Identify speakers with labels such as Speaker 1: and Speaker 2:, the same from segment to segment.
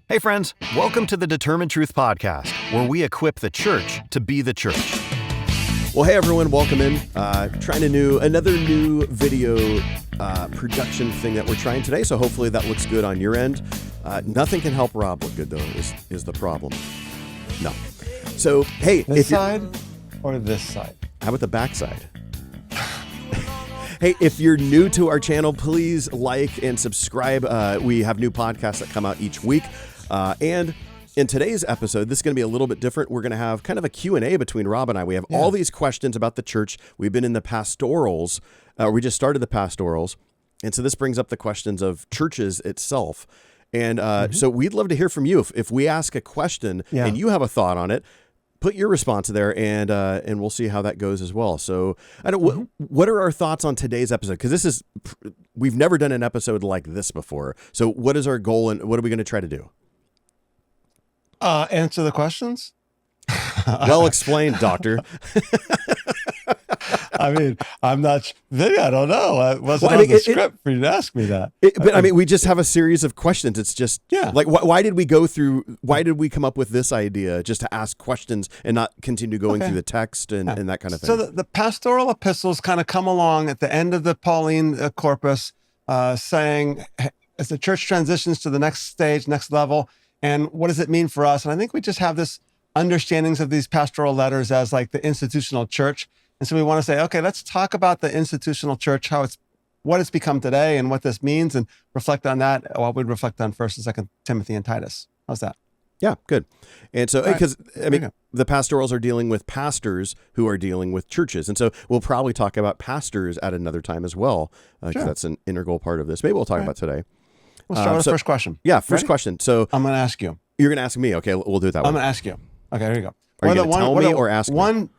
Speaker 1: Hey friends, welcome to the Determinetruth Podcast, where we equip the church to be the church.
Speaker 2: Well, hey everyone, welcome in. Trying another new video production thing that we're trying today, so hopefully that looks good on your end. Nothing can help Rob look good, though, is the problem. No. So, hey.
Speaker 3: This side or this side?
Speaker 2: How about the back side? Hey, if you're new to our channel, please like and subscribe. We have new podcasts that come out each week. And in today's episode, this is going to be a little bit different. We're going to have kind of a Q&A between Rob and I. We have all these questions about the church. We've been in the pastorals. We just started the pastorals. And so this brings up the questions of churches itself. And so we'd love to hear from you. If we ask a question and you have a thought on it, put your response there and we'll see how that goes as well. So what are our thoughts on today's episode? Because we've never done an episode like this before. So what is our goal and what are we going to try to do?
Speaker 3: Answer the questions.
Speaker 2: Well explained, Doctor.
Speaker 3: I mean, I'm not, Vinnie, I don't know. It wasn't on the script for you to ask me that.
Speaker 2: But I mean, we just have a series of questions. It's just like, why did we come up with this idea just to ask questions and not continue going through the text and that kind of thing?
Speaker 3: So the pastoral epistles kind of come along at the end of the Pauline corpus, saying, as the church transitions to the next stage, next level, and what does it mean for us? And I think we just have this understandings of these pastoral letters as like the institutional church. And so we want to say, okay, let's talk about the institutional church, what it's become today and what this means, and reflect on that. Well, we'd reflect on 1st and 2nd Timothy and Titus. How's that?
Speaker 2: Yeah, good. And so, because I mean, the pastorals are dealing with pastors who are dealing with churches. And so we'll probably talk about pastors at another time as well, because that's an integral part of this. Maybe we'll talk about today.
Speaker 3: We'll start with the first question.
Speaker 2: Yeah, first question. So
Speaker 3: I'm going to ask you.
Speaker 2: You're going to ask me. Okay, we'll do it that way.
Speaker 3: I'm going to ask you. Okay, here you go.
Speaker 2: Are you going to tell me or ask me?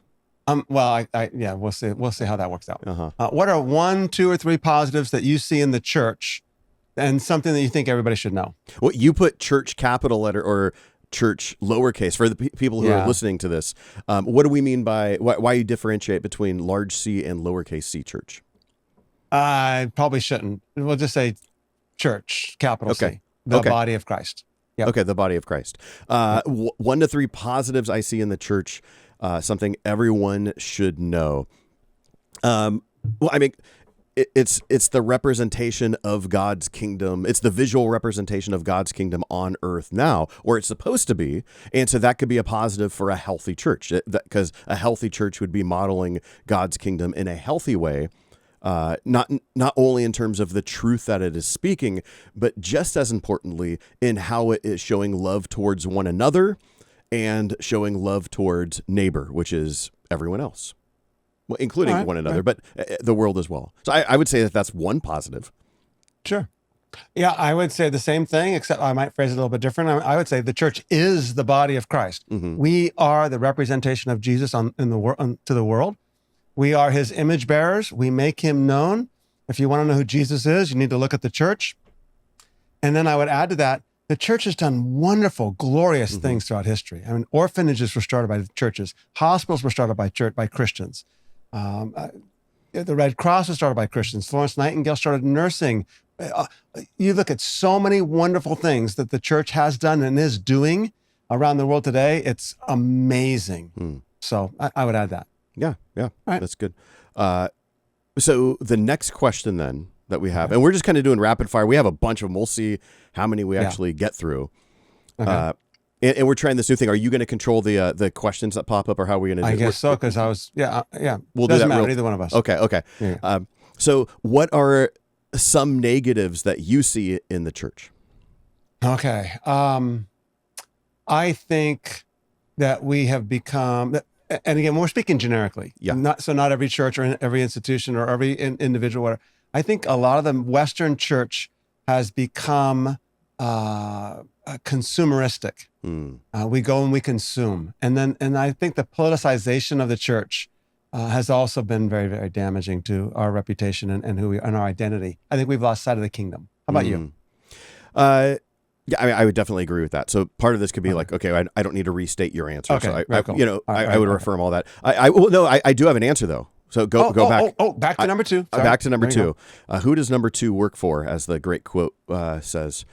Speaker 3: Well, we'll see. We'll see how that works out. What are 1, 2, or 3 positives that you see in the church, and something that you think everybody should know?
Speaker 2: Well, you put church capital letter or church lowercase for the people who are listening to this. What do we mean by why you differentiate between large C and lowercase c church?
Speaker 3: I probably shouldn't. We'll just say church, capital C, the body of Christ. Yep. Okay,
Speaker 2: the body of Christ. 1 to 3 positives I see in the church. Something everyone should know. Well, I mean, it's the representation of God's kingdom. It's the visual representation of God's kingdom on earth now, or it's supposed to be. And so that could be a positive for a healthy church, because a healthy church would be modeling God's kingdom in a healthy way. Not only in terms of the truth that it is speaking, but just as importantly in how it is showing love towards one another and showing love towards neighbor, which is everyone else, well, including one another, but the world as well. So I would say that that's one positive. Sure.
Speaker 3: Yeah, I would say the same thing, except I might phrase it a little bit different. I would say the church is the body of Christ. We are the representation of Jesus to the world. We are his image bearers. We make him known. If you want to know who Jesus is, you need to look at the church. And then I would add to that, the church has done wonderful, glorious things throughout history. I mean, orphanages were started by the churches. Hospitals were started by Christians. The Red Cross was started by Christians. Florence Nightingale started nursing. You look at so many wonderful things that the church has done and is doing around the world today. It's amazing. So I would add that.
Speaker 2: Yeah. Right. That's good. So the next question then that we have, and we're just kind of doing rapid fire. We have a bunch of them. We'll see how many we actually get through. And we're trying this new thing. Are you going to control the questions that pop up, or how are we going to do it?
Speaker 3: I guess so, because I was,
Speaker 2: We'll
Speaker 3: Doesn't
Speaker 2: do that
Speaker 3: matter, either one of us.
Speaker 2: Okay. Yeah. So what are some negatives that you see in the church?
Speaker 3: Okay. I think that we have become... And again, we're speaking generically. Not every church or every institution or every individual. I think a lot of the Western church has become consumeristic. We go and we consume, and I think the politicization of the church has also been very, very damaging to our reputation and who we and our identity. I think we've lost sight of the kingdom. How about you?
Speaker 2: Yeah, I would definitely agree with that. So part of this could be like, okay, I don't need to restate your answer.
Speaker 3: Okay,
Speaker 2: so I would affirm all that. I do have an answer though. So go back.
Speaker 3: Back to number 2. Sorry.
Speaker 2: Back to number 2. Who does number 2 work for? As the great quote says,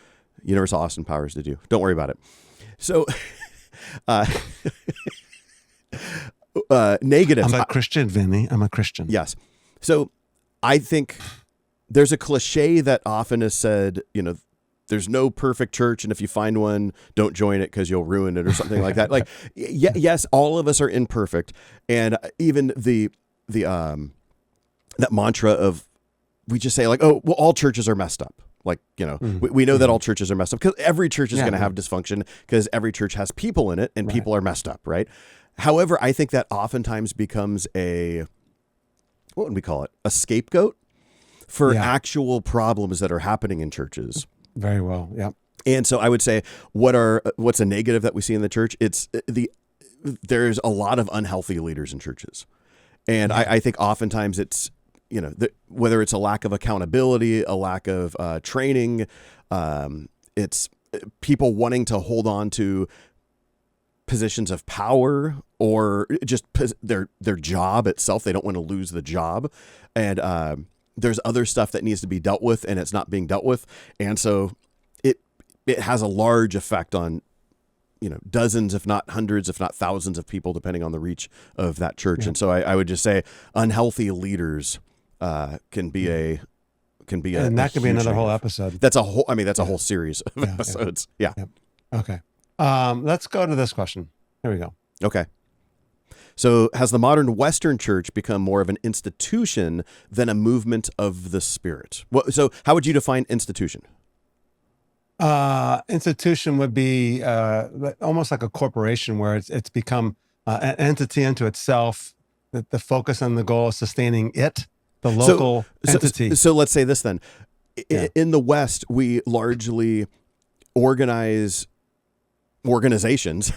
Speaker 2: Universal Austin Powers did you? Don't worry about it. So, negative.
Speaker 3: I'm a Christian, Vinnie. I'm a Christian.
Speaker 2: Yes. So I think there's a cliche that often is said, there's no perfect church, and if you find one, don't join it because you'll ruin it or something like that. Like, yes, all of us are imperfect, and even that mantra of we just say like, oh, well, all churches are messed up. Like, we know that all churches are messed up because every church is going to have dysfunction because every church has people in it and people are messed up, right? However, I think that oftentimes becomes what would we call it? A scapegoat for actual problems that are happening in churches.
Speaker 3: Very well. Yeah.
Speaker 2: And so I would say what's a negative that we see in the church? It's there's a lot of unhealthy leaders in churches. And I think oftentimes it's, whether it's a lack of accountability, a lack of training, it's people wanting to hold on to positions of power or just their job itself. They don't want to lose the job. And there's other stuff that needs to be dealt with and it's not being dealt with. And so it has a large effect on, dozens, if not hundreds, if not thousands of people, depending on the reach of that church. Yeah. And so I would just say unhealthy leaders can be and
Speaker 3: that could be another whole episode.
Speaker 2: That's a whole series of episodes. Yeah.
Speaker 3: Okay. Let's go to this question. Here we go.
Speaker 2: Okay. So has the modern Western church become more of an institution than a movement of the Spirit? So how would you define institution?
Speaker 3: Institution would be almost like a corporation where it's become an entity unto itself. The focus and the goal is sustaining it, the local entity.
Speaker 2: So let's say this then. In the West, we largely organize organizations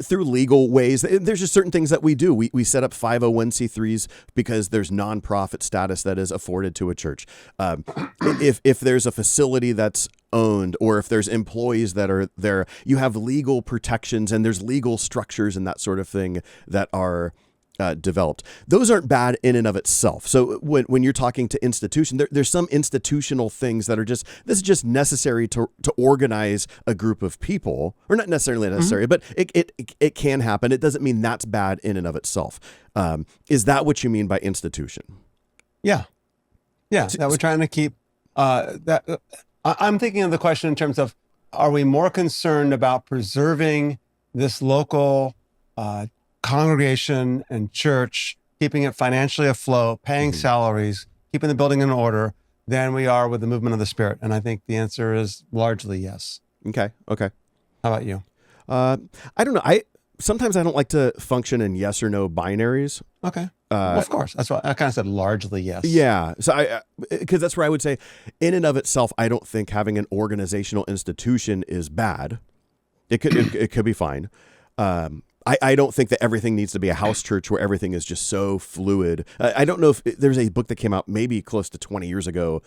Speaker 2: through legal ways. There's just certain things that we do. We set up 501c3s because there's nonprofit status that is afforded to a church. If there's a facility that's owned or if there's employees that are there, you have legal protections and there's legal structures and that sort of thing that are developed. Those aren't bad in and of itself. So when you're talking to institution, there's some institutional things that are this is just necessary to organize a group of people, or not necessarily necessary, but it can happen. It doesn't mean that's bad in and of itself. Is that what you mean by institution?
Speaker 3: Yeah. That we're trying to keep that. I'm thinking of the question in terms of, are we more concerned about preserving this local congregation and church, keeping it financially afloat, paying salaries, keeping the building in order, than we are with the movement of the Spirit? And I think the answer is largely yes.
Speaker 2: Okay.
Speaker 3: How about you?
Speaker 2: I don't know. Sometimes I don't like to function in yes or no binaries.
Speaker 3: Okay. Well, of course. That's why I kind of said largely yes.
Speaker 2: Yeah. So because that's where I would say in and of itself, I don't think having an organizational institution is bad. It could be fine. I don't think that everything needs to be a house church where everything is just so fluid. I don't know if there's a book that came out maybe close to 20 years ago.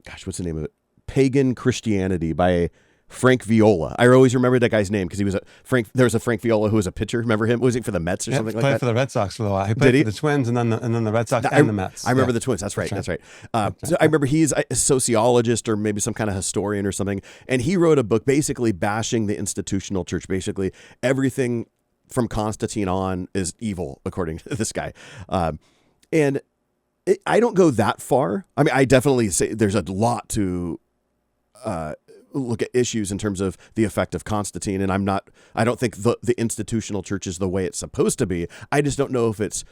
Speaker 2: Gosh, what's the name of it? Pagan Christianity by Frank Viola. I always remember that guy's name because he was there was a Frank Viola who was a pitcher. Remember him? Was he for the Mets or something like that?
Speaker 3: He played for the Red Sox for a while. He played for the Twins and then the Red Sox and the Mets.
Speaker 2: I remember the Twins. That's right. So I remember he's a sociologist or maybe some kind of historian or something. And he wrote a book basically bashing the institutional church. Basically everything from Constantine on is evil, according to this guy. And I don't go that far. I mean, I definitely say there's a lot to look at issues in terms of the effect of Constantine. And I don't think the institutional church is the way it's supposed to be. I just don't know if it's,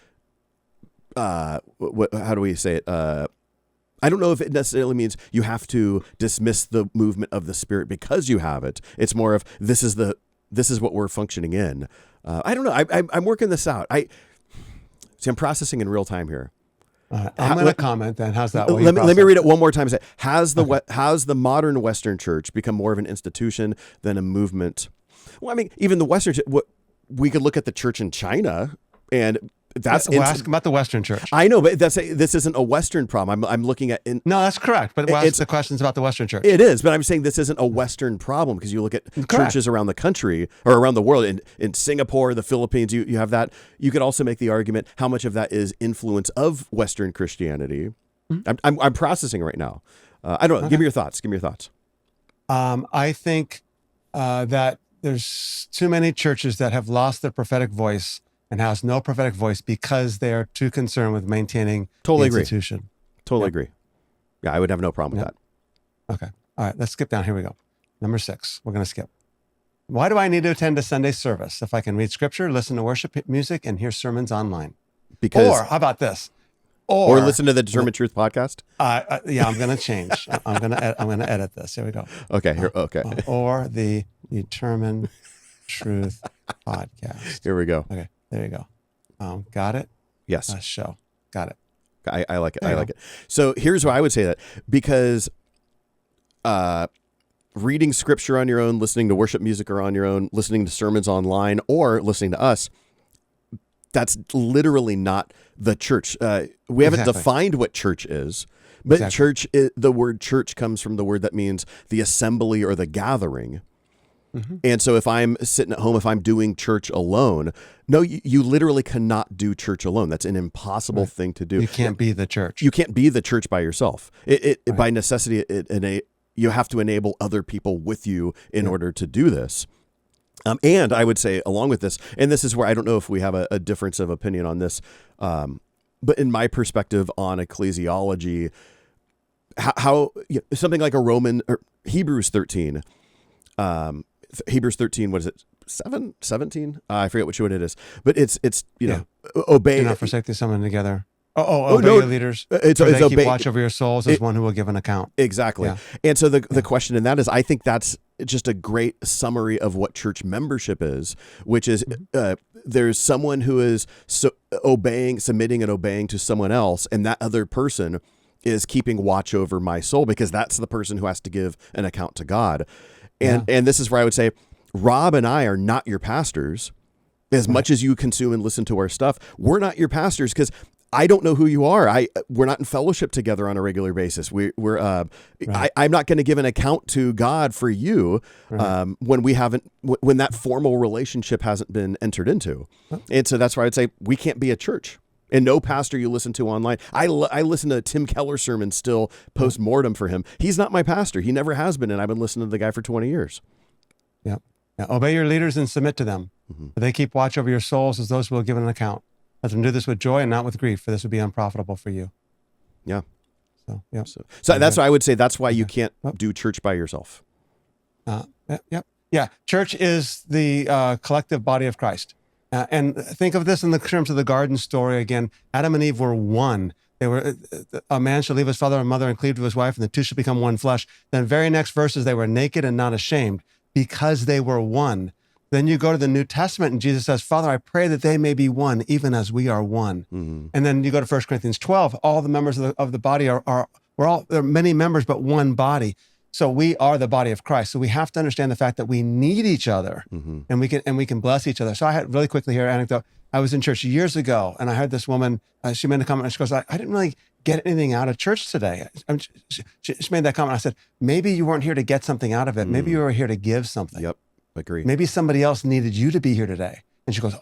Speaker 2: how do we say it? I don't know if it necessarily means you have to dismiss the movement of the Spirit because you have it. It's more of, this is what we're functioning in. I don't know. I'm working this out. I'm processing in real time here.
Speaker 3: I'm going to comment then. How's that?
Speaker 2: Let me read it one more time. Has the modern Western church become more of an institution than a movement? Well, I mean, even the Western, we could look at the church in China, and that's
Speaker 3: ask about the Western church.
Speaker 2: I know, but this isn't a Western problem. I'm looking at.
Speaker 3: No, that's correct. But it's the questions about the Western church.
Speaker 2: It is, but I'm saying this isn't a Western problem because you look at churches around the country or around the world. In Singapore, the Philippines, you have that. You could also make the argument how much of that is influence of Western Christianity. I'm processing right now. I don't know. Okay. Give me your thoughts.
Speaker 3: I think that there's too many churches that have lost their prophetic voice and has no prophetic voice because they are too concerned with maintaining
Speaker 2: Totally
Speaker 3: the
Speaker 2: agree.
Speaker 3: institution.
Speaker 2: Totally agree. Yeah, I would have no problem with that.
Speaker 3: Okay. All right. Let's skip down. Here we go. Number 6. We're going to skip. Why do I need to attend a Sunday service if I can read scripture, listen to worship music, and hear sermons online?
Speaker 2: Because
Speaker 3: Or how about this?
Speaker 2: or listen to the Determinetruth podcast.
Speaker 3: Yeah, I'm going to change. I'm going to edit this. Here we go.
Speaker 2: Okay. Okay.
Speaker 3: Or the Determinetruth Podcast.
Speaker 2: Here we go.
Speaker 3: Okay. There you go. Got it?
Speaker 2: Yes.
Speaker 3: Show. Got it.
Speaker 2: I like it. I like it. So here's why I would say that, because reading scripture on your own, listening to worship music or on your own, listening to sermons online, or listening to us, that's literally not the church. We haven't defined what church is, but church, the word church comes from the word that means the assembly or the gathering. Mm-hmm. And so if I'm sitting at home, if I'm doing church alone, no, you literally cannot do church alone. That's an impossible thing to do.
Speaker 3: You can't be the church.
Speaker 2: You can't be the church by yourself. By necessity, you have to enable other people with you in order to do this. And I would say, along with this, and this is where I don't know if we have a difference of opinion on this, but in my perspective on ecclesiology, how something like a Roman or Hebrews 13, Hebrews 13, what is it? 17? I forget which one it is, but it's obey.
Speaker 3: Do not forsake the assembling together. Obey your leaders.
Speaker 2: It's
Speaker 3: keep watch over your souls as one who will give an account.
Speaker 2: Exactly. Yeah. And so the question in that is, I think that's just a great summary of what church membership is, which is there's someone who is submitting and obeying to someone else, and that other person is keeping watch over my soul, because that's the person who has to give an account to God. And this is where I would say, Rob and I are not your pastors. As much as you consume and listen to our stuff, we're not your pastors, because I don't know who you are. We're not in fellowship together on a regular basis. I'm not going to give an account to God for you when that formal relationship hasn't been entered into. And so that's why I'd say we can't be a church. And no pastor you listen to online. I listen to Tim Keller sermons still post-mortem for him. He's not my pastor. He never has been. And I've been listening to the guy for 20 years.
Speaker 3: Yeah. Obey your leaders and submit to them. Mm-hmm. They keep watch over your souls as those who will give an account. Let them do this with joy and not with grief, for this would be unprofitable for you.
Speaker 2: Yeah.
Speaker 3: So, yeah.
Speaker 2: So that's why I would say that's why you can't do church by yourself.
Speaker 3: Yeah. Church is the collective body of Christ. And think of this in the terms of the garden story again. Adam and Eve were one. They were, a man shall leave his father and mother and cleave to his wife, and the two shall become one flesh. Then very next verses, they were naked and not ashamed because they were one. Then you go to the New Testament and Jesus says, Father, I pray that they may be one, even as we are one. Mm-hmm. And then you go to 1 Corinthians 12, all the members of the body there are many members, but one body. So we are the body of Christ. So we have to understand the fact that we need each other, and we can bless each other. So I had really quickly here an anecdote. I was in church years ago, and I heard this woman, she made a comment, and she goes, I didn't really get anything out of church today. She made that comment. I said, maybe you weren't here to get something out of it. Maybe you were here to give something.
Speaker 2: Yep. Agree.
Speaker 3: Maybe somebody else needed you to be here today. And she goes,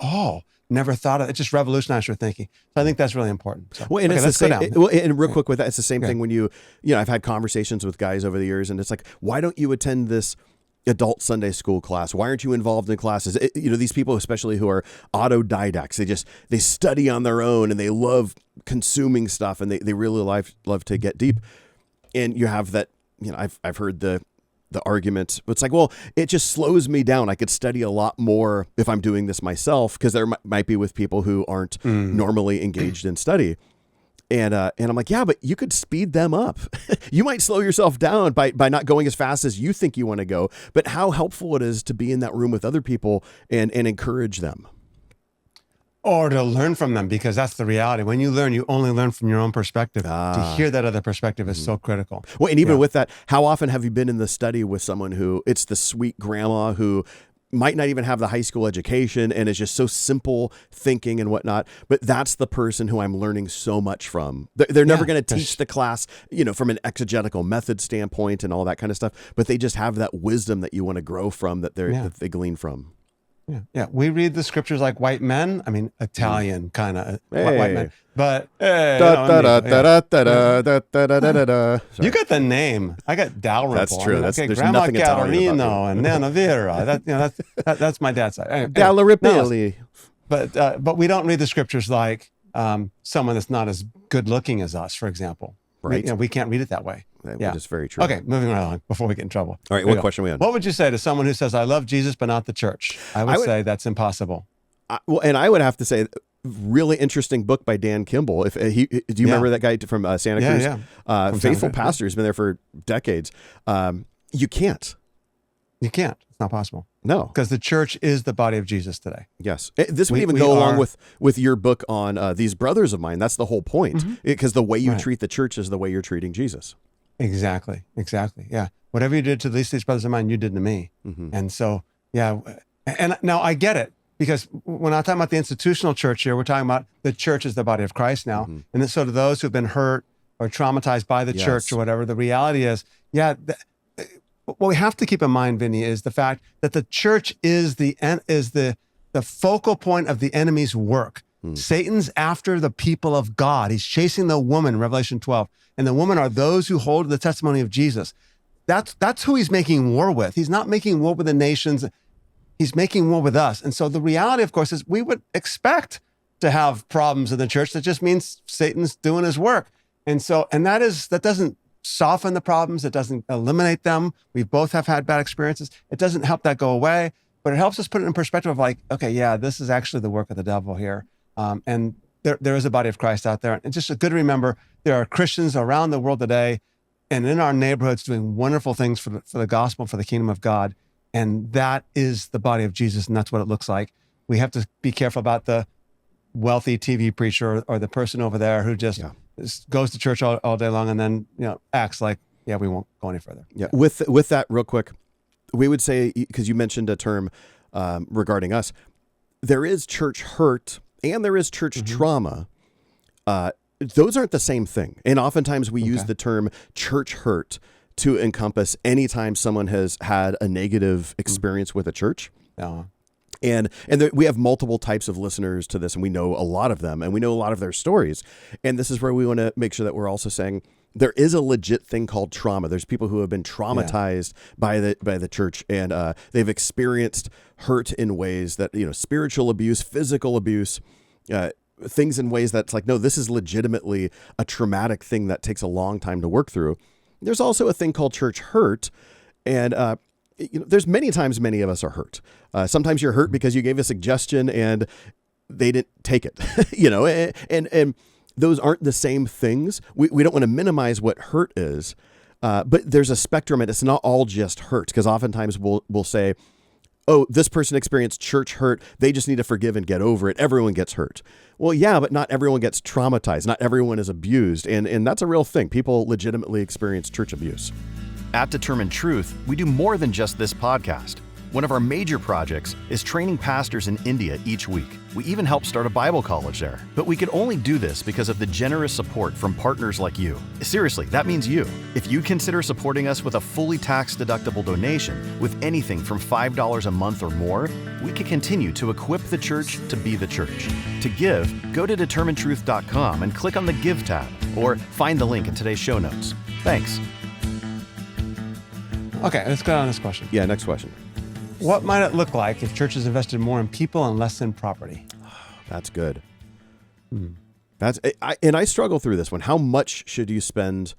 Speaker 3: never thought of it. It just revolutionized her thinking. So I think that's really important. So,
Speaker 2: well, and it's the same. And real quick with that, it's the same thing when I've had conversations with guys over the years, and it's like, why don't you attend this adult Sunday school class? Why aren't you involved in classes? These people, especially who are autodidacts, they study on their own and they love consuming stuff, and they really love to get deep. And you have that, I've heard the argument. It's like, well, it just slows me down. I could study a lot more if I'm doing this myself, because there might be with people who aren't normally engaged in study. And I'm like, yeah, but you could speed them up. You might slow yourself down by not going as fast as you think you want to go, but how helpful it is to be in that room with other people and encourage them.
Speaker 3: Or to learn from them, because that's the reality. When you learn, you only learn from your own perspective. To hear that other perspective is so critical.
Speaker 2: Well, and even with that, how often have you been in the study with someone who it's the sweet grandma who might not even have the high school education and is just so simple thinking and whatnot, but that's the person who I'm learning so much from. They're never going to teach the class, from an exegetical method standpoint and all that kind of stuff, but they just have that wisdom that you want to grow from, that they glean from.
Speaker 3: Yeah. We read the scriptures like white men. I mean, Italian kind of
Speaker 2: Hey.
Speaker 3: white men. But hey, you got the name. I got Dalrymple.
Speaker 2: That's true.
Speaker 3: Okay,
Speaker 2: There's
Speaker 3: Grandma
Speaker 2: nothing Italian about
Speaker 3: Catalino and Nana Vera. That's my dad's side. Anyway,
Speaker 2: Dalrymple.
Speaker 3: but we don't read the scriptures like someone that's not as good looking as us, for example.
Speaker 2: Right.
Speaker 3: We can't read it that way.
Speaker 2: That is very true.
Speaker 3: Okay, moving right along before we get in trouble.
Speaker 2: All right, what question are we on?
Speaker 3: What would you say to someone who says, I love Jesus, but not the church? I would say that's impossible.
Speaker 2: And I would have to say, really interesting book by Dan Kimball. Do you remember that guy from Santa Cruz?
Speaker 3: Yeah.
Speaker 2: Faithful pastor, has been there for decades. You can't.
Speaker 3: You can't. It's not possible.
Speaker 2: No.
Speaker 3: Because the church is the body of Jesus today.
Speaker 2: Yes. This would even go along with your book on these brothers of mine. That's the whole point. Because the way you treat the church is the way you're treating Jesus.
Speaker 3: Exactly. Yeah. Whatever you did to these brothers of mine, you did to me. And so, yeah. And now I get it. Because we're not talking about the institutional church here. We're talking about the church is the body of Christ now. And then so to those who've been hurt or traumatized by the church or whatever, the reality is, what we have to keep in mind, Vinnie, is the fact that the church is the focal point of the enemy's work. Satan's after the people of God. He's chasing the woman, Revelation 12. And the woman are those who hold the testimony of Jesus. That's who he's making war with. He's not making war with the nations. He's making war with us. And so the reality, of course, is we would expect to have problems in the church. That just means Satan's doing his work. And that doesn't soften the problems. It doesn't eliminate them. We both have had bad experiences. It doesn't help that go away, but it helps us put it in perspective of like, okay, yeah, this is actually the work of the devil here. And there is a body of Christ out there. And just good to remember, there are Christians around the world today and in our neighborhoods doing wonderful things for the gospel, for the kingdom of God. And that is the body of Jesus, and that's what it looks like. We have to be careful about the wealthy TV preacher or the person over there who just goes to church all day long and then acts like, we won't go any further.
Speaker 2: Yeah. With that, real quick, we would say, because you mentioned a term regarding us, there is church hurt and there is church trauma. Those aren't the same thing. And oftentimes we use the term church hurt to encompass anytime someone has had a negative experience with a church. And we have multiple types of listeners to this, and we know a lot of them, and we know a lot of their stories. And this is where we want to make sure that we're also saying there is a legit thing called trauma. There's people who have been traumatized by the church, and they've experienced hurt in ways that, spiritual abuse, physical abuse, things in ways that's like, no, this is legitimately a traumatic thing that takes a long time to work through. There's also a thing called church hurt, and there's many times many of us are hurt. Sometimes you're hurt because you gave a suggestion and they didn't take it, and those aren't the same things. We don't want to minimize what hurt is, but there's a spectrum, and it's not all just hurt, because oftentimes we'll say, oh, this person experienced church hurt. They just need to forgive and get over it. Everyone gets hurt. Well, yeah, but not everyone gets traumatized. Not everyone is abused. And that's a real thing. People legitimately experience church abuse.
Speaker 1: At Determined Truth, we do more than just this podcast. One of our major projects is training pastors in India each week. We even help start a Bible college there. But we could only do this because of the generous support from partners like you. Seriously, that means you. If you'd consider supporting us with a fully tax-deductible donation with anything from $5 a month or more, we can continue to equip the church to be the church. To give, go to determinetruth.com and click on the Give tab, or find the link in today's show notes. Thanks.
Speaker 3: Okay, let's go on this question.
Speaker 2: Yeah, next question.
Speaker 3: What might it look like if churches invested more in people and less in property?
Speaker 2: That's good. I struggle through this one. How much should you spend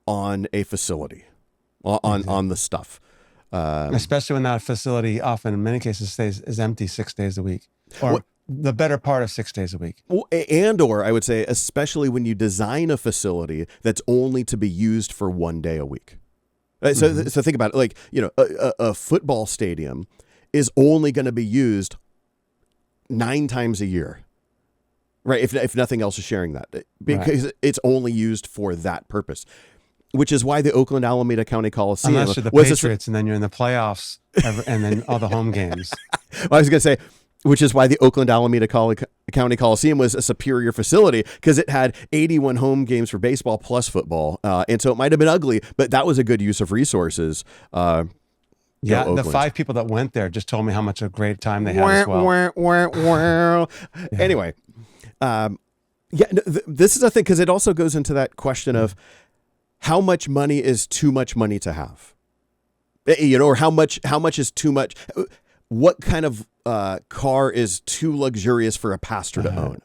Speaker 2: on a facility, on the stuff?
Speaker 3: Especially when that facility often, in many cases, is empty 6 days a week, or the better part of 6 days a week.
Speaker 2: Or I would say, especially when you design a facility that's only to be used for 1 day a week. So think about it, like, a football stadium is only going to be used 9 times a year, right? If nothing else is sharing that, because it's only used for that purpose, which is why the Oakland Alameda County Coliseum.
Speaker 3: Unless you're the Patriots and then you're in the playoffs and then all the home games.
Speaker 2: Well, I was going to say, which is why the Oakland Alameda County Coliseum was a superior facility, because it had 81 home games for baseball plus football. And so it might have been ugly, but that was a good use of resources.
Speaker 3: Yeah, the
Speaker 2: Oakland.
Speaker 3: 5 people that went there just told me how much a great time they had as well.
Speaker 2: Anyway, this is a thing, because it also goes into that question of how much money is too much money to have, or how much is too much. What kind of car is too luxurious for a pastor to own?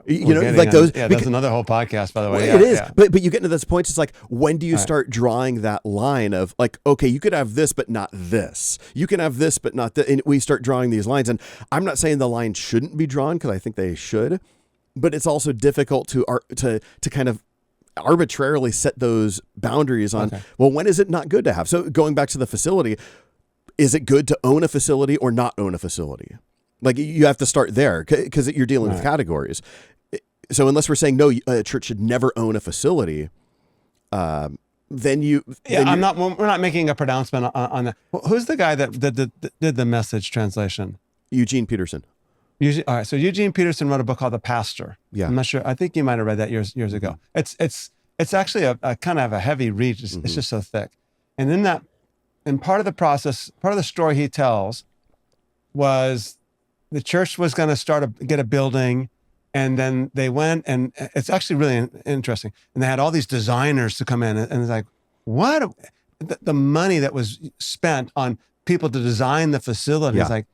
Speaker 2: Those.
Speaker 3: Yeah, that's another whole podcast, by the way.
Speaker 2: It is, but you get into those points. It's like, when do you start drawing that line of like, okay, you could have this, but not this. You can have this, but not that. And we start drawing these lines. And I'm not saying the line shouldn't be drawn, because I think they should, but it's also difficult to kind of arbitrarily set those boundaries on. Okay. Well, when is it not good to have? So going back to the facility, is it good to own a facility or not own a facility? Like, you have to start there, because you're dealing with categories. So unless we're saying no, a church should never own a facility, then we're not making a pronouncement on that. Who's the guy that did the Message translation? Eugene Peterson. All right. So Eugene Peterson wrote a book called The Pastor. Yeah. I'm not sure. I think you might have read that years ago. It's actually a kind of a heavy read. It's just so thick. And in that, and part of the process, part of the story he tells was the church was going to get a building, and then they went, and it's actually really interesting. And they had all these designers to come in, and it's like, what? The money that was spent on people to design the facility is like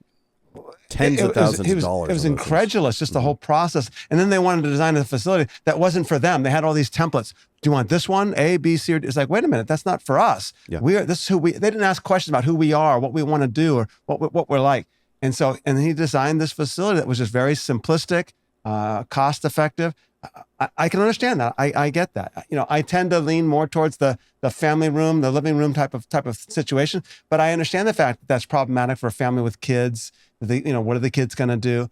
Speaker 2: tens of thousands of dollars. It was incredulous, just the whole process. And then they wanted to design a facility that wasn't for them. They had all these templates. Do you want this one? A, B, C, or D? It's like, wait a minute, that's not for us. Yeah. This is who we. They didn't ask questions about who we are, what we want to do, or what we're like. And he designed this facility that was just very simplistic, cost effective. I can understand that. I get that. I tend to lean more towards the family room, the living room type of situation. But I understand the fact that that's problematic for a family with kids. What are the kids going to do?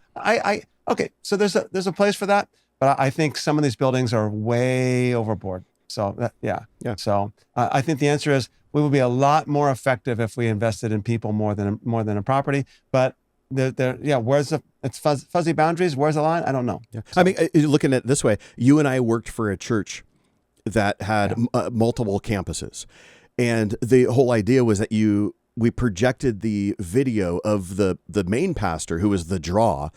Speaker 2: Okay. So there's a place for that. But I think some of these buildings are way overboard. So yeah. So I think the answer is, we would be a lot more effective if we invested in people more than a property. But it's fuzzy boundaries. Where's the line? I don't know. Yeah. So, I mean, looking at it this way, you and I worked for a church that had multiple campuses, and the whole idea was that we projected the video of the main pastor, who was the draw,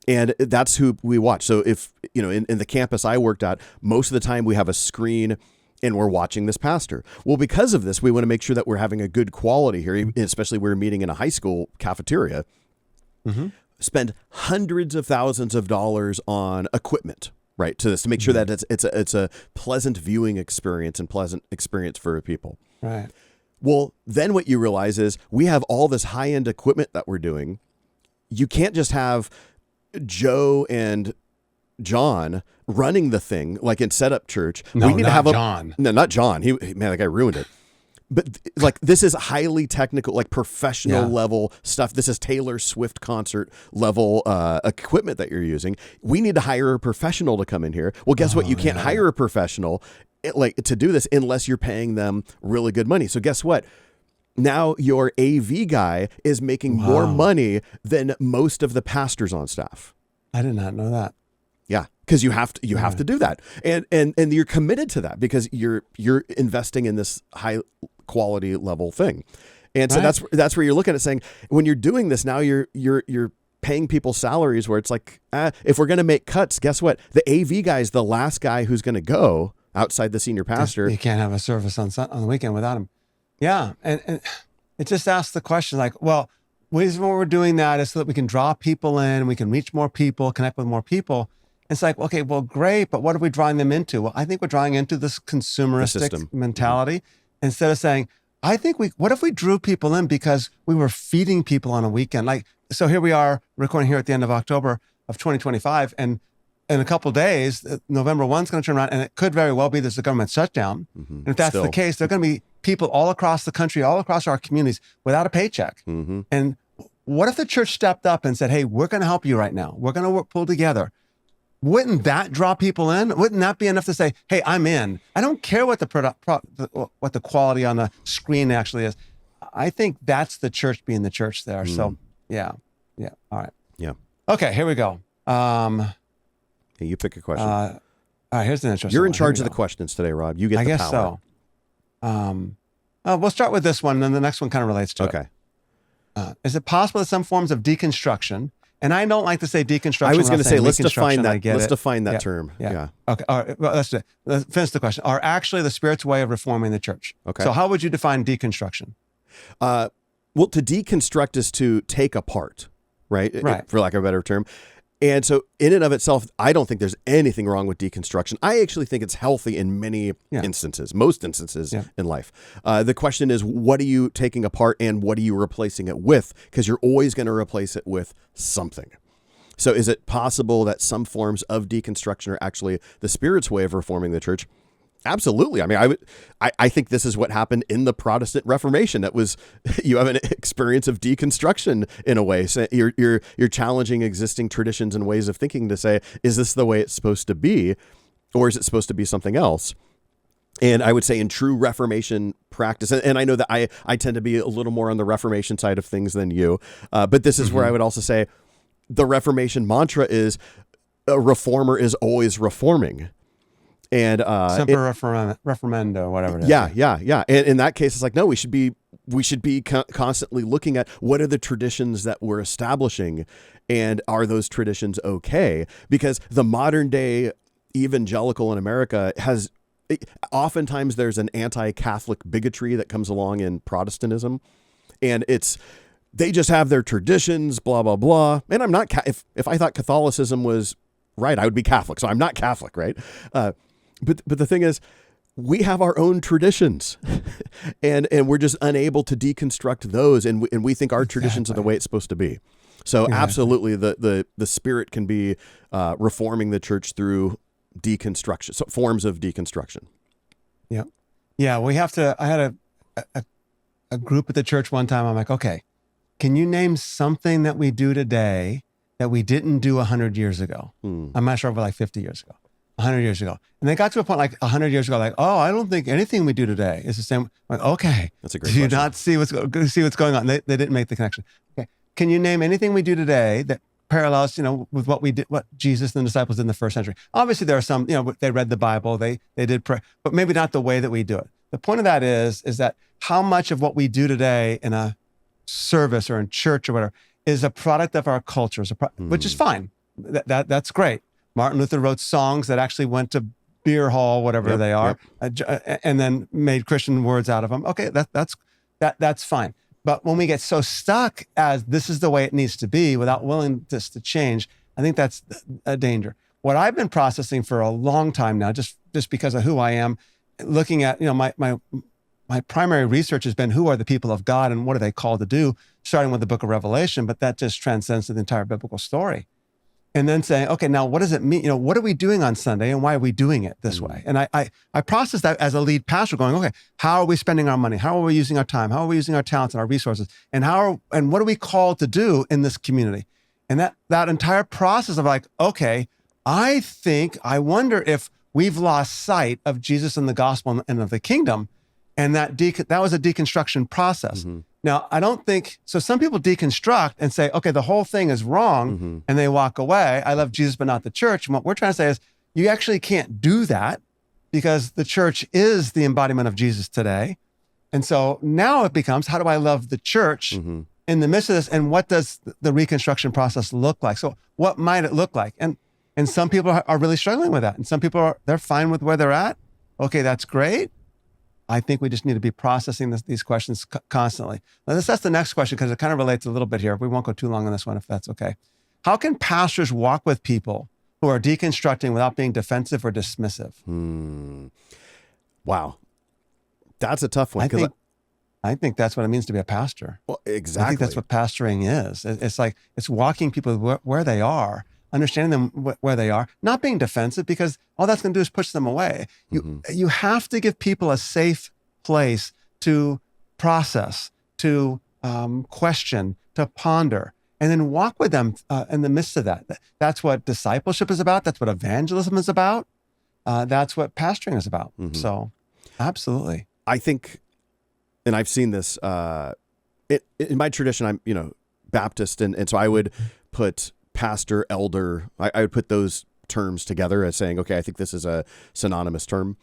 Speaker 2: and that's who we watched. So if in the campus I worked at, most of the time we have a screen and we're watching this pastor. Well, because of this, we want to make sure that we're having a good quality here, especially we're meeting in a high school cafeteria. Mm-hmm. Spend hundreds of thousands of dollars on equipment, right, to make sure that it's a pleasant viewing experience and pleasant experience for people. Right. Well, then what you realize is we have all this high-end equipment that we're doing. You can't just have Joe and John running the thing like in setup church.
Speaker 3: No, we need to have John.
Speaker 2: No, not John. That guy ruined it. But like, this is highly technical, like professional level stuff. This is Taylor Swift concert level equipment that you're using. We need to hire a professional to come in here. Well, guess what? You can't hire a professional to do this unless you're paying them really good money. So guess what? Now your AV guy is making more money than most of the pastors on staff.
Speaker 3: I did not know that.
Speaker 2: Yeah, because you have to do that, and you're committed to that because you're investing in this high quality level thing, and so that's where you're looking at saying, when you're doing this now, you're paying people salaries where it's like, if we're going to make cuts, guess what? The AV guy is the last guy who's going to go outside the senior pastor.
Speaker 3: You can't have a service on the weekend without him. Yeah, and it just asks the question like, well, the reason we're doing that is so that we can draw people in, we can reach more people, connect with more people. It's like, okay, well, great, but what are we drawing them into? Well, I think we're drawing into this consumeristic mentality instead of saying, what if we drew people in because we were feeding people on a weekend? Like, so here we are recording here at the end of October of 2025, and in a couple of days, November 1's going to turn around, and it could very well be there's a government shutdown. Mm-hmm. And if that's the case, there are going to be people all across the country, all across our communities without a paycheck. Mm-hmm. And what if the church stepped up and said, hey, we're going to help you right now. We're going to pull together. Wouldn't that draw people in? Wouldn't that be enough to say, hey, I'm in? I don't care what what the quality on the screen actually is. I think that's the church being the church there. So yeah. All right.
Speaker 2: Yeah.
Speaker 3: Okay, here we go.
Speaker 2: Hey, you pick a question.
Speaker 3: All right, here's an interesting
Speaker 2: You're in charge of the questions today, Rob. You get the power.
Speaker 3: I guess so. We'll start with this one, and then the next one kind of relates to it.
Speaker 2: Okay.
Speaker 3: Is it possible that some forms of deconstruction, and I don't like to say deconstruction.
Speaker 2: I was going to say, let's define that.
Speaker 3: Let's
Speaker 2: define that term. Yeah.
Speaker 3: Okay. All right. Well, let's finish the question. Are actually the Spirit's way of reforming the church.
Speaker 2: Okay.
Speaker 3: So how would you define deconstruction?
Speaker 2: Well, to deconstruct is to take apart, right? For lack of a better term. And so in and of itself, I don't think there's anything wrong with deconstruction. I actually think it's healthy in many instances, most instances in life. The question is, what are you taking apart and what are you replacing it with? Because you're always going to replace it with something. So is it possible that some forms of deconstruction are actually the Spirit's way of reforming the church? Absolutely. I mean, I think this is what happened in the Protestant Reformation. That was, you have an experience of deconstruction in a way. So you're challenging existing traditions and ways of thinking to say, is this the way it's supposed to be, or is it supposed to be something else? And I would say in true Reformation practice, and I know that I tend to be a little more on the Reformation side of things than you, but this is where I would also say the Reformation mantra is a reformer is always reforming. And
Speaker 3: Semper reformando, whatever it is.
Speaker 2: Yeah. And in that case, it's like, no, we should be constantly looking at what are the traditions that we're establishing, and are those traditions okay? Because the modern day evangelical in America oftentimes there's an anti-Catholic bigotry that comes along in Protestantism, and they just have their traditions, blah blah blah. And I'm not if I thought Catholicism was right, I would be Catholic. So I'm not Catholic, right? But the thing is, we have our own traditions, and we're just unable to deconstruct those, and we think our traditions are the way it's supposed to be. So absolutely, the Spirit can be reforming the church through deconstruction, so forms of deconstruction.
Speaker 3: Yeah. We have to. I had a group at the church one time. I'm like, okay, can you name something that we do today that we didn't do 100 years ago? I'm not sure, but like 50 years ago. 100 years ago. And they got to a point like 100 years ago, like, oh, I don't think anything we do today is the same. I'm like, okay.
Speaker 2: That's a great
Speaker 3: question.
Speaker 2: Do you
Speaker 3: not see what's going on? They didn't make the connection. Okay. Can you name anything we do today that parallels, with what we did, what Jesus and the disciples did in the first century? Obviously there are some, they read the Bible, they did pray, but maybe not the way that we do it. The point of that is that how much of what we do today in a service or in church or whatever is a product of our culture, which is fine. That's great. Martin Luther wrote songs that actually went to beer hall, whatever they are, and then made Christian words out of them. Okay, that's fine. But when we get so stuck as this is the way it needs to be without willingness to change, I think that's a danger. What I've been processing for a long time now, just because of who I am, looking at, my primary research has been who are the people of God and what are they called to do, starting with the book of Revelation, but that just transcends to the entire biblical story. And then saying, okay, now what does it mean? What are we doing on Sunday and why are we doing it this way? And I process that as a lead pastor going, okay, how are we spending our money? How are we using our time? How are we using our talents and our resources? And what are we called to do in this community? And that entire process of like, okay, I wonder if we've lost sight of Jesus and the gospel and of the kingdom. And that was a deconstruction process. Now, I don't think, so some people deconstruct and say, okay, the whole thing is wrong, and they walk away. I love Jesus, but not the church. And what we're trying to say is you actually can't do that because the church is the embodiment of Jesus today. And so now it becomes, how do I love the church in the midst of this? And what does the reconstruction process look like? So what might it look like? And some people are really struggling with that. And some people they're fine with where they're at. Okay, that's great. I think we just need to be processing these questions constantly. Now, let's ask the next question because it kind of relates a little bit here. We won't go too long on this one if that's okay. How can pastors walk with people who are deconstructing without being defensive or dismissive?
Speaker 2: Wow. That's a tough one.
Speaker 3: I think that's what it means to be a pastor.
Speaker 2: Well, exactly.
Speaker 3: I think that's what pastoring is. It's like, it's walking people where they are, understanding them where they are, not being defensive because all that's going to do is push them away. You have to give people a safe place to process, to question, to ponder, and then walk with them in the midst of that. That's what discipleship is about. That's what evangelism is about. That's what pastoring is about. So absolutely.
Speaker 2: I think, and I've seen this in my tradition, I'm, Baptist. And so I would put pastor, elder, I would put those terms together as saying, okay, I think this is a synonymous term.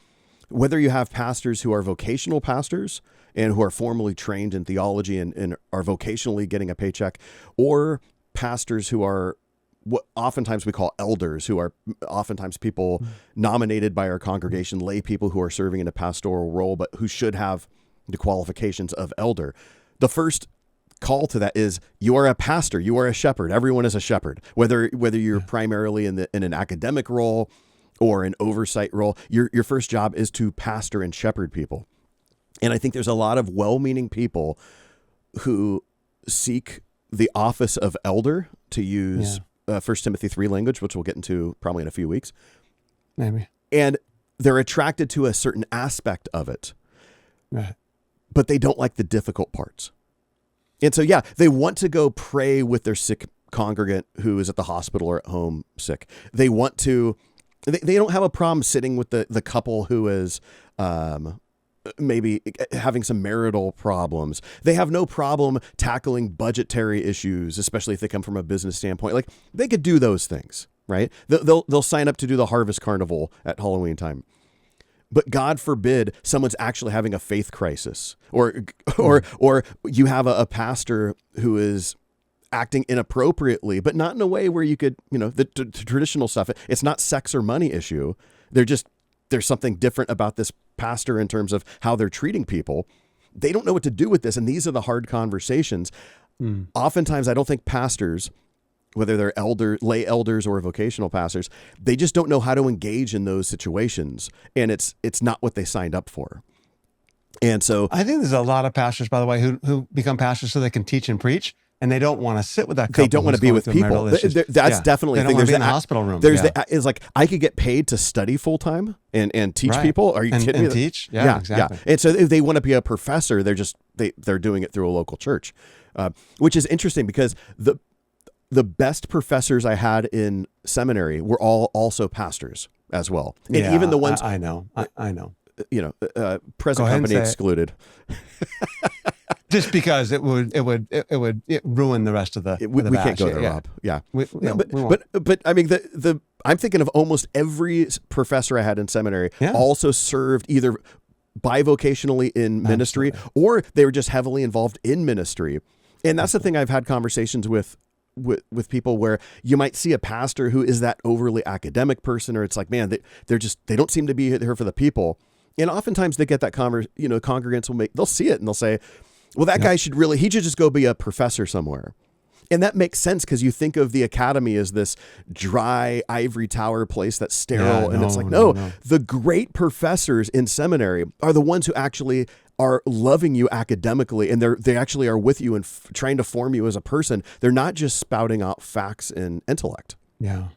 Speaker 2: whether you have pastors who are vocational pastors and who are formally trained in theology and are vocationally getting a paycheck, or pastors who are what oftentimes we call elders, who are oftentimes people nominated by our congregation, lay people who are serving in a pastoral role, but who should have the qualifications of elder. The first call to that is, you are a pastor, you are a shepherd. Everyone is a shepherd, whether you're primarily in an academic role or an oversight role. Your first job is to pastor and shepherd people. And I think there's a lot of well-meaning people who seek the office of elder, to use 1 Timothy 3 language, which we'll get into probably in a few weeks.
Speaker 3: Maybe.
Speaker 2: And they're attracted to a certain aspect of it,
Speaker 3: Right.
Speaker 2: but they don't like the difficult parts. And so, they want to go pray with their sick congregant who is at the hospital or at home sick. They want to, they don't have a problem sitting with the couple who is maybe having some marital problems. They have no problem tackling budgetary issues, especially if they come from a business standpoint. Like, they could do those things, right? They'll sign up to do the harvest carnival at Halloween time. But God forbid someone's actually having a faith crisis, or you have a pastor who is acting inappropriately, but not in a way where you could, the traditional stuff. It's not sex or money issue. There's something different about this pastor in terms of how they're treating people. They don't know what to do with this. And these are the hard conversations. Oftentimes, I don't think pastors, whether they're lay elders or vocational pastors, they just don't know how to engage in those situations. And it's not what they signed up for. And so
Speaker 3: I think there's a lot of pastors, by the way, who become pastors so they can teach and preach, and they don't want to sit with that couple.
Speaker 2: They don't want to be with people. That's definitely
Speaker 3: the thing. There's in the hospital room.
Speaker 2: It's like, I could get paid to study full time and teach people. Are you kidding me?
Speaker 3: And teach? Yeah, exactly.
Speaker 2: Yeah. And so if they want to be a professor, they're doing it through a local church, which is interesting because the best professors I had in seminary were all also pastors as well. And even the ones
Speaker 3: I know.
Speaker 2: present company excluded.
Speaker 3: Just because it would ruin the rest of the.
Speaker 2: We can't go there, Rob. Yeah, but I mean I'm thinking of almost every professor I had in seminary also served either bivocationally in ministry, or they were just heavily involved in ministry. And that's the thing. I've had conversations with people where you might see a pastor who is that overly academic person, or it's like, man, they don't seem to be here for the people. And oftentimes they get that congregants they'll see it and they'll say, well, that guy should just go be a professor somewhere. And that makes sense, because you think of the academy as this dry ivory tower place that's sterile. And it's like, no, the great professors in seminary are the ones who actually are loving you academically, and they actually are with you and trying to form you as a person. They're not just spouting out facts and intellect.
Speaker 3: Yeah.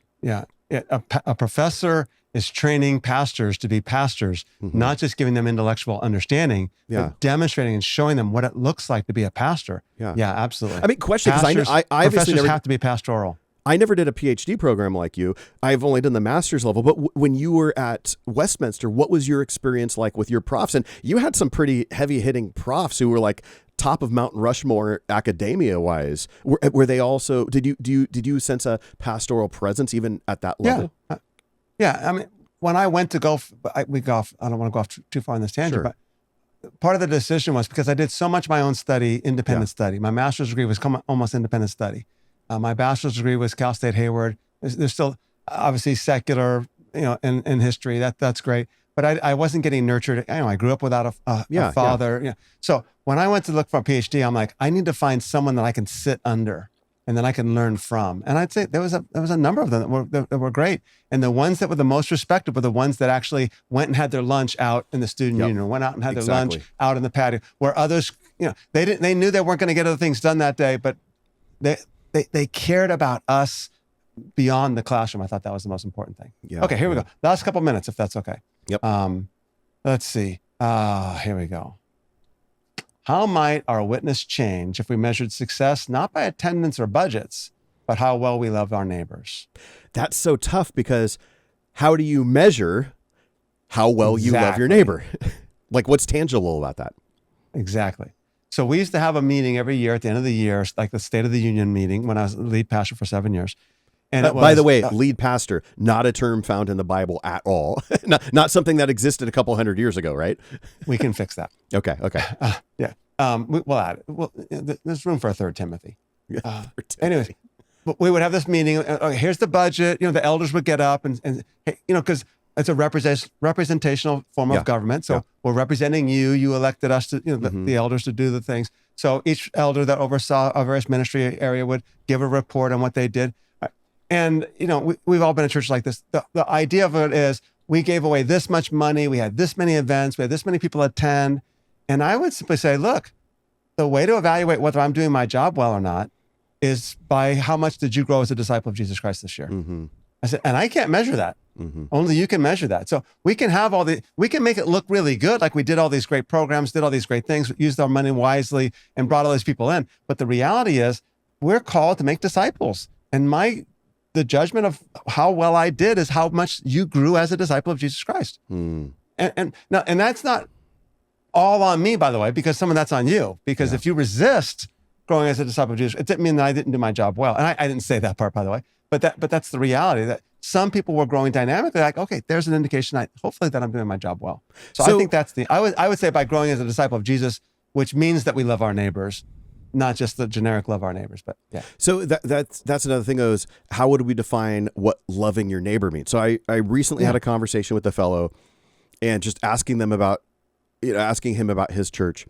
Speaker 3: A professor is training pastors to be pastors, not just giving them intellectual understanding, but demonstrating and showing them what it looks like to be a pastor. Yeah, absolutely.
Speaker 2: I mean, question, because I
Speaker 3: professors have to be pastoral.
Speaker 2: I never did a PhD program like you. I've only done the master's level. But when you were at Westminster, what was your experience like with your profs? And you had some pretty heavy-hitting profs who were like top of Mount Rushmore academia-wise. Were they also? Did you sense a pastoral presence even at that level?
Speaker 3: Yeah. I mean, when I went to go, I don't want to go off too far on this tangent, but part of the decision was because I did so much my own study, independent study. My master's degree was almost independent study. My bachelor's degree was Cal State Hayward. There's still obviously secular, in history. That's great. But I wasn't getting nurtured. I grew up without a father. Yeah. So when I went to look for a PhD, I'm like, I need to find someone that I can sit under and then I can learn from. And I'd say there was a number of them that were great. And the ones that were the most respected were the ones that actually went and had their lunch out in the student union, went out and had their lunch out in the patio, where others, they knew they weren't going to get other things done that day, but they cared about us beyond the classroom. I thought that was the most important thing. Yeah. Okay, here we go. Last couple minutes, if that's okay.
Speaker 2: Yep.
Speaker 3: Let's see. Here we go. How might our witness change if we measured success not by attendance or budgets, but how well we love our neighbors?
Speaker 2: That's so tough, because how do you measure how well you love your neighbor? Like, what's tangible about that?
Speaker 3: Exactly. So we used to have a meeting every year at the end of the year, like the State of the Union meeting, when I was the lead pastor for 7 years. And it was,
Speaker 2: by the way, lead pastor, not a term found in the Bible at all. not something that existed a couple hundred years ago, right?
Speaker 3: we can fix that.
Speaker 2: Okay.
Speaker 3: Yeah. We'll add it. Well, there's room for a third Timothy. Anyways, we would have this meeting. Okay, here's the budget. The elders would get up and hey, because it's a representational form of government. So we're representing you. You elected us to, the elders to do the things. So each elder that oversaw a various ministry area would give a report on what they did. And, we've all been in church like this. The idea of it is we gave away this much money. We had this many events. We had this many people attend. And I would simply say, look, the way to evaluate whether I'm doing my job well or not is by how much did you grow as a disciple of Jesus Christ this year? Mm-hmm. I said, and I can't measure that. Mm-hmm. Only you can measure that. So we can have we can make it look really good. Like we did all these great programs, did all these great things, used our money wisely and brought all these people in. But the reality is we're called to make disciples. And the judgment of how well I did is how much you grew as a disciple of Jesus Christ. Mm. And that's not all on me, by the way, because some of that's on you. Because if you resist growing as a disciple of Jesus, it didn't mean that I didn't do my job well. And I didn't say that part, by the way. But that's the reality, that some people were growing dynamically. Like, okay, there's an indication hopefully that I'm doing my job well. So I think that's I would say by growing as a disciple of Jesus, which means that we love our neighbors, not just the generic love our neighbors, but yeah.
Speaker 2: So that's another thing is, how would we define what loving your neighbor means? So I recently had a conversation with a fellow and just asking him about his church,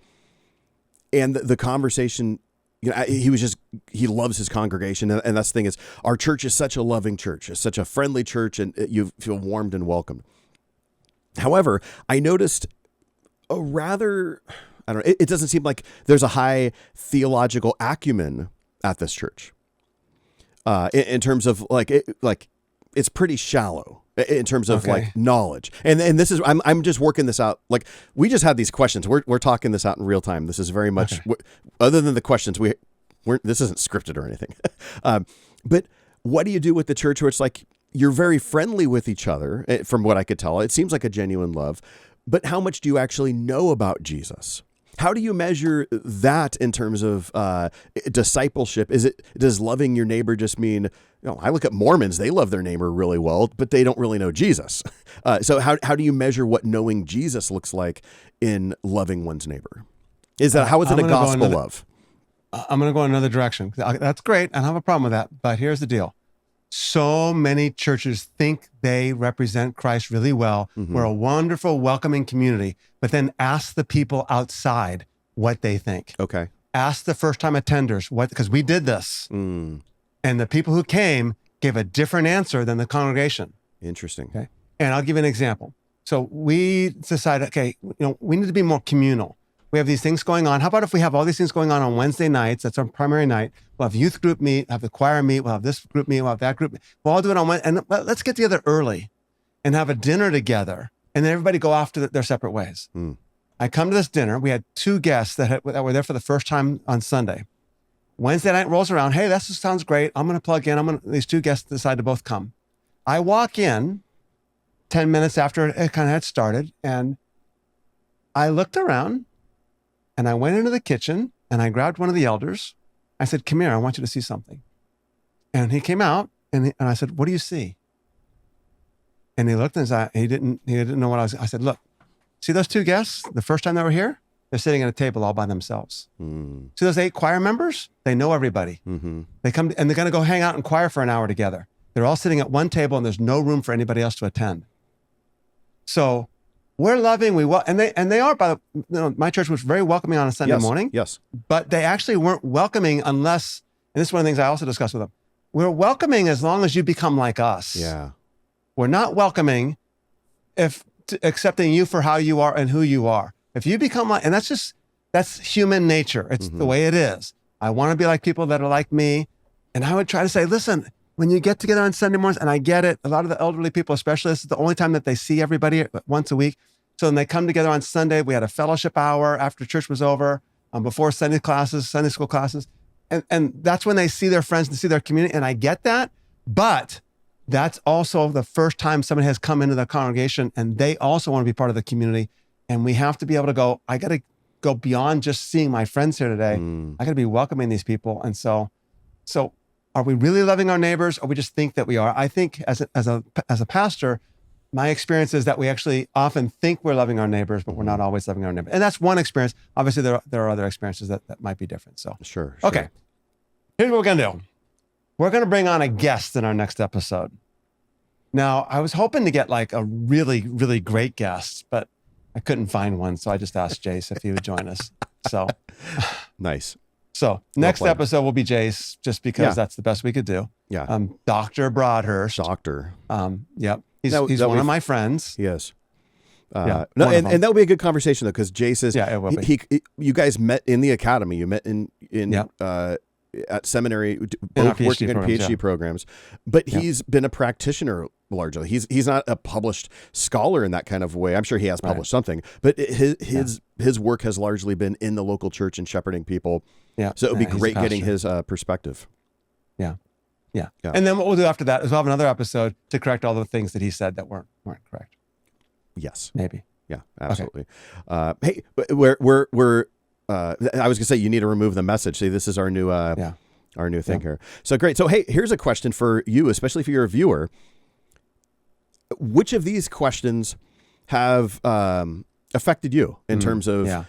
Speaker 2: and the conversation, he loves his congregation. And that's the thing is, our church is such a loving church. It's such a friendly church, and you feel warmed and welcomed. However, I noticed a rather, I don't know, it doesn't seem like there's a high theological acumen at this church. In terms of it's pretty shallow in terms of knowledge. And this is, I'm just working this out. Like, we just had these questions. We're talking this out in real time. This is very much, other than the questions, this isn't scripted or anything. But what do you do with the church where it's like, you're very friendly with each other, from what I could tell? It seems like a genuine love, but how much do you actually know about Jesus? How do you measure that in terms of discipleship? Does loving your neighbor just mean, I look at Mormons, they love their neighbor really well, but they don't really know Jesus. So how do you measure what knowing Jesus looks like in loving one's neighbor? How is it a gospel love?
Speaker 3: I'm going to go in another direction. That's great. I don't have a problem with that. But here's the deal. So many churches think they represent Christ really well. Mm-hmm. We're a wonderful, welcoming community, but then ask the people outside what they think.
Speaker 2: Okay.
Speaker 3: Ask the first-time attenders because we did this. Mm. And the people who came gave a different answer than the congregation.
Speaker 2: Interesting.
Speaker 3: Okay. And I'll give you an example. So we decided, we need to be more communal. We have these things going on. How about if we have all these things going on Wednesday nights? That's our primary night. We'll have youth group meet, have the choir meet, we'll have this group meet, we'll have that group meet. We'll all do it on Wednesday. And let's get together early and have a dinner together. And then everybody go off to their separate ways. Mm. I come to this dinner. We had 2 guests that were there for the first time on Sunday. Wednesday night rolls around. Hey, that sounds great. I'm going to plug in. These 2 guests decide to both come. I walk in 10 minutes after it kind of had started, and I looked around. And I went into the kitchen and I grabbed one of the elders. I said, come here, I want you to see something. And he came out and I said, what do you see? And he looked and he didn't know what I said, look, see those 2 guests? The first time they were here, they're sitting at a table all by themselves. Mm. See those 8 choir members? They know everybody. Mm-hmm. They come and they're going to go hang out and choir for an hour together. They're all sitting at one table and there's no room for anybody else to attend. So we're loving, and they are. My church was very welcoming on a Sunday morning.
Speaker 2: Yes,
Speaker 3: but they actually weren't welcoming unless, and this is one of the things I also discussed with them. We're welcoming as long as you become like us.
Speaker 2: Yeah,
Speaker 3: we're not welcoming accepting you for how you are and who you are. If you become like, and that's human nature. It's the way it is. I want to be like people that are like me, and I would try to say, listen. When you get together on Sunday mornings, and I get it, a lot of the elderly people, especially, this is the only time that they see everybody once a week. So then they come together on Sunday. We had a fellowship hour after church was over, before Sunday school classes. And that's when they see their friends and see their community. And I get that. But that's also the first time somebody has come into the congregation and they also want to be part of the community. And we have to be able to go, I got to go beyond just seeing my friends here today. I got to be welcoming these people. And so are we really loving our neighbors, or we just think that we are? I think as a pastor, my experience is that we actually often think we're loving our neighbors, but we're not always loving our neighbors. And that's one experience. Obviously, there are other experiences that might be different. So
Speaker 2: Sure.
Speaker 3: Okay. Here's what we're going to do. We're going to bring on a guest in our next episode. Now, I was hoping to get like a really, really great guest, but I couldn't find one. So I just asked Jace if he would join us. So
Speaker 2: Nice.
Speaker 3: So next episode will be Jace, just because that's the best we could do.
Speaker 2: Yeah.
Speaker 3: Dr. Broadhurst.
Speaker 2: Doctor.
Speaker 3: Yep. He's one of my friends.
Speaker 2: Yes.
Speaker 3: Yeah,
Speaker 2: and that would be a good conversation though, because Jace is,
Speaker 3: it will be.
Speaker 2: You guys met in the academy. You met in at seminary, both working in PhD programs, but he's been a practitioner largely. He's not a published scholar in that kind of way. I'm sure he has published something, but his work has largely been in the local church and shepherding people. Yeah. So it would be great getting his perspective.
Speaker 3: Yeah. And then what we'll do after that is we'll have another episode to correct all the things that he said that weren't correct.
Speaker 2: Yes.
Speaker 3: Maybe.
Speaker 2: Yeah, absolutely. Okay. Hey, I was gonna say you need to remove the message. See, this is our new thing here. So great. So hey, here's a question for you, especially if you're a viewer. Which of these questions have affected you in terms of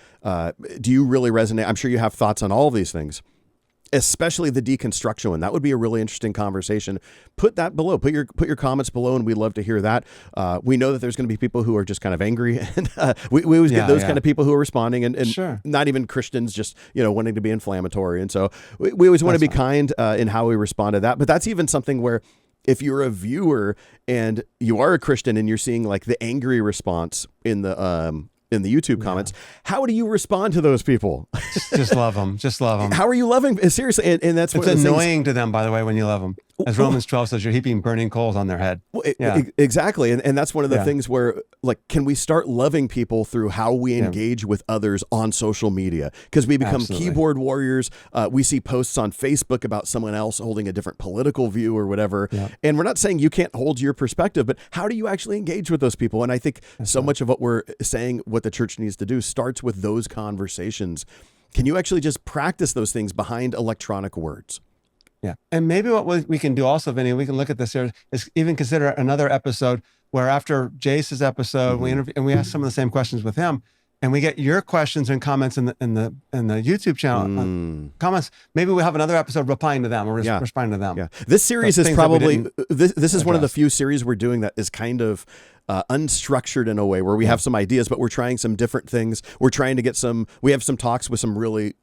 Speaker 2: do you really resonate? I'm sure you have thoughts on all of these things, especially the deconstruction one. That would be a really interesting conversation. Put that below. Put your comments below, and we'd love to hear that. We know that there's going to be people who are just kind of angry, and we always get those kind of people who are responding, and sure. Not even Christians, just wanting to be inflammatory. And so we always want to be kind in how we respond to that. But that's even something where if you're a viewer and you are a Christian and you're seeing like the angry response in the YouTube comments, how do you respond to those people?
Speaker 3: Just love them. Just love them.
Speaker 2: How are you loving? Seriously. And that's
Speaker 3: it's annoying to them, by the way, when you love them. As Romans 12 says, you're heaping burning coals on their head.
Speaker 2: Exactly. And that's one of the things where, like, can we start loving people through how we engage with others on social media? Because we become keyboard warriors. We see posts on Facebook about someone else holding a different political view or whatever. Yeah. And we're not saying you can't hold your perspective, but how do you actually engage with those people? And I think much of what we're saying, what the church needs to do, starts with those conversations. Can you actually just practice those things behind electronic words?
Speaker 3: Yeah. And maybe what we can do also, Vinnie, we can look at this here, is even consider another episode where after Jace's episode, we interview and we ask some of the same questions with him, and we get your questions and comments in the YouTube channel comments. Maybe we'll have another episode replying to them or responding to them. Yeah.
Speaker 2: This series is probably, this is one of the few series we're doing that is kind of unstructured in a way where we have some ideas, but we're trying some different things. We're trying to get we have some talks with some really,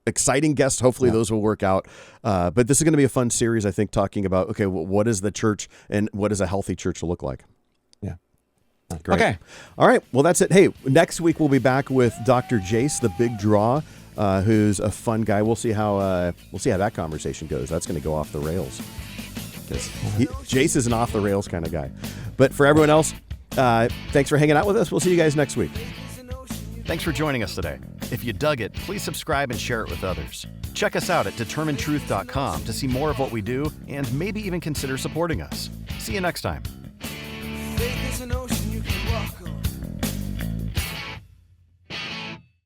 Speaker 2: exciting guests. Hopefully those will work out. But this is going to be a fun series, I think, talking about, okay, well, what is the church and what does a healthy church look like? Yeah. Great. Okay. All right. Well, that's it. Hey, next week we'll be back with Dr. Jace, the big draw, who's a fun guy. We'll see how that conversation goes. That's going to go off the rails. Because Jace is an off the rails kind of guy. But for everyone else, thanks for hanging out with us. We'll see you guys next week.
Speaker 1: Thanks for joining us today. If you dug it, please subscribe and share it with others. Check us out at Determinetruth.com to see more of what we do and maybe even consider supporting us. See you next time.
Speaker 4: Faith is an ocean you can walk on.